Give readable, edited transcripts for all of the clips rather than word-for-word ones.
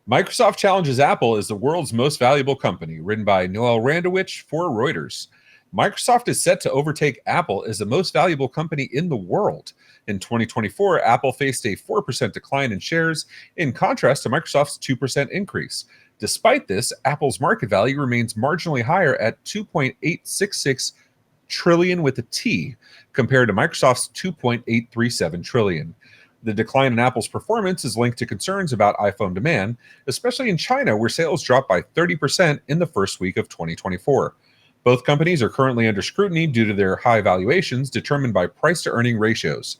Microsoft challenges Apple as the world's most valuable company, written by Noel Randowich for Reuters. Microsoft is set to overtake Apple as the most valuable company in the world. In 2024, Apple faced a 4% decline in shares, in contrast to Microsoft's 2% increase. Despite this, Apple's market value remains marginally higher at 2.866 trillion with a T, compared to Microsoft's 2.837 trillion. The decline in Apple's performance is linked to concerns about iPhone demand, especially in China, where sales dropped by 30% in the first week of 2024. Both companies are currently under scrutiny due to their high valuations determined by price-to-earning ratios.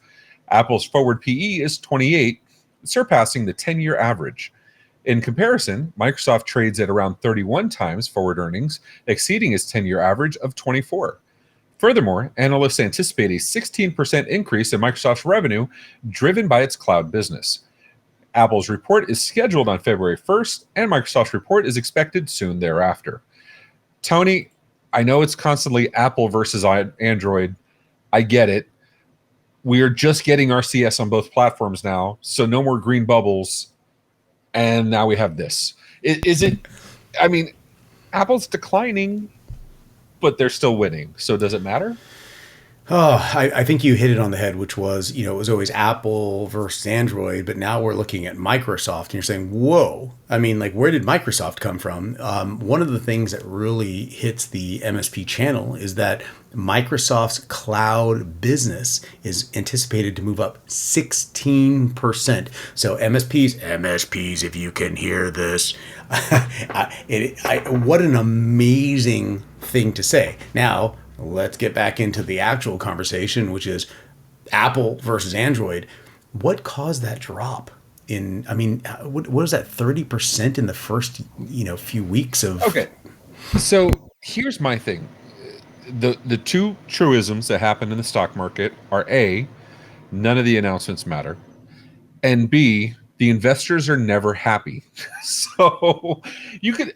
Apple's forward PE is 28, surpassing the 10-year average. In comparison, Microsoft trades at around 31 times forward earnings, exceeding its 10-year average of 24. Furthermore, analysts anticipate a 16% increase in Microsoft's revenue, driven by its cloud business. Apple's report is scheduled on February 1st, and Microsoft's report is expected soon thereafter. Tony, I know it's constantly Apple versus Android. I get it. We are just getting RCS on both platforms now, so no more green bubbles. And now we have this. Is it? I mean, Apple's declining, but they're still winning. So does it matter? Oh, I think you hit it on the head, which was, it was always Apple versus Android, but now we're looking at Microsoft and you're saying, whoa, I mean, like, where did Microsoft come from? One of the things that really hits the MSP channel is that Microsoft's cloud business is anticipated to move up 16%. So MSPs, if you can hear this, what an amazing thing to say. Now, let's get back into the actual conversation, which is Apple versus Android. What caused that drop? What was that, 30% in the first, few weeks of... Okay, so here's my thing. The two truisms that happen in the stock market are A, none of the announcements matter, and B, the investors are never happy. So you could,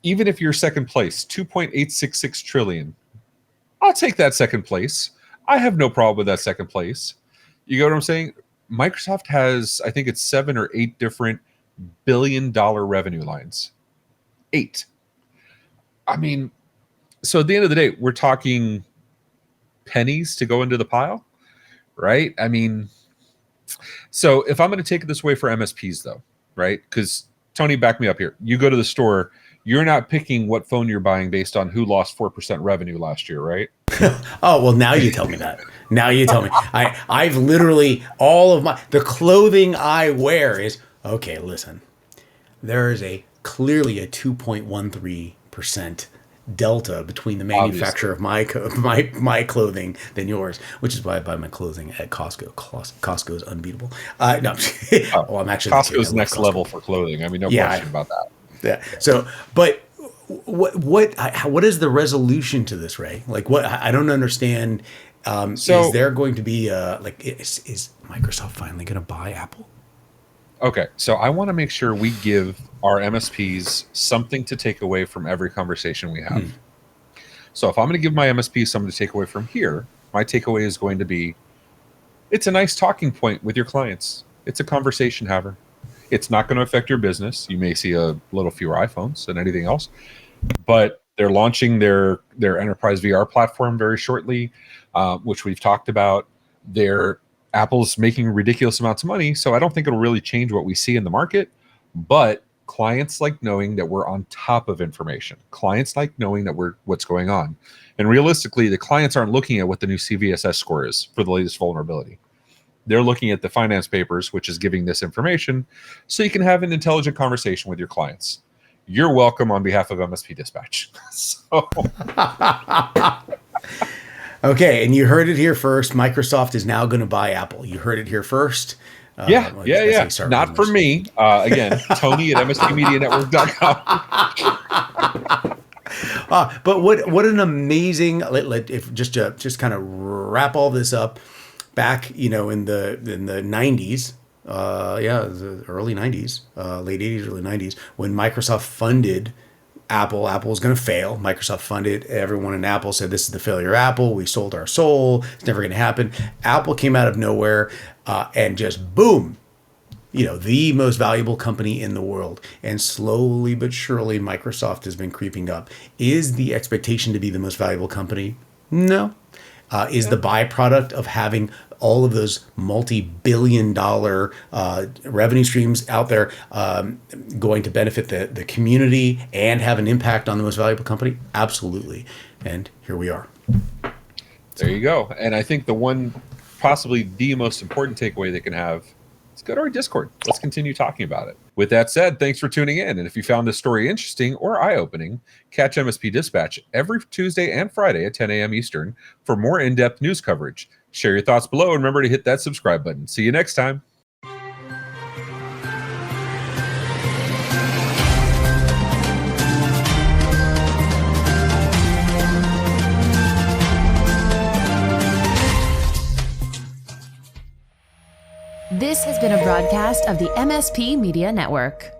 even if you're second place, 2.866 trillion, I'll take that second place. I have no problem with that second place. You get what I'm saying? Microsoft has, I think it's 7 or 8 different billion-dollar revenue lines. 8. So at the end of the day, we're talking pennies to go into the pile, right? So if I'm going to take it this way for MSPs, though, right? Because, Tony, back me up here. You go to the store, you're not picking what phone you're buying based on who lost 4% revenue last year, right? Oh, well, now you tell me that. Now you tell me. I've literally, the clothing I wear is, okay, listen, there is clearly a 2.13% delta between the manufacturer of my clothing than yours, which is why I buy my clothing at Costco. Costco is unbeatable. No, I'm actually Costco's next level for clothing. No question about that. Yeah. So, but what is the resolution to this, Ray? Like, what I don't understand. Is there going to be is Microsoft finally going to buy Apple? Okay, so I want to make sure we give our MSPs something to take away from every conversation we have. So if I'm going to give my MSP something to take away from here, my takeaway is going to be, it's a nice talking point with your clients. It's a conversation haver. It's not going to affect your business. You may see a little fewer iPhones than anything else, but they're launching their enterprise VR platform very shortly, which we've talked about. Apple's making ridiculous amounts of money, so I don't think it'll really change what we see in the market, but clients like knowing that we're on top of information. Clients like knowing that what's going on. And realistically, the clients aren't looking at what the new CVSS score is for the latest vulnerability. They're looking at the finance papers, which is giving this information, so you can have an intelligent conversation with your clients. You're welcome on behalf of MSP Dispatch. Okay, and you heard it here first. Microsoft is now going to buy Apple. You heard it here first. Yeah. Not for me. Again, Tony at MSPmedianetwork.com. But what an amazing, just kind of wrap all this up. Back, in the 90s, the early 90s, late 80s, early 90s, when Microsoft funded Apple was going to fail. Microsoft funded everyone, in Apple said, this is the failure of Apple. We sold our soul. It's never going to happen. Apple came out of nowhere and just boom, the most valuable company in the world, and slowly but surely Microsoft has been creeping up. Is the expectation to be the most valuable company? No. Is the byproduct of having all of those multi-billion-dollar revenue streams out there going to benefit the community and have an impact on the most valuable company? Absolutely. And here we are. There you go. And I think possibly the most important takeaway they can have is go to our Discord. Let's continue talking about it. With that said, thanks for tuning in. And if you found this story interesting or eye-opening, catch MSP Dispatch every Tuesday and Friday at 10 a.m. Eastern for more in-depth news coverage. Share your thoughts below and remember to hit that subscribe button. See you next time. This has been a broadcast of the MSP Media Network.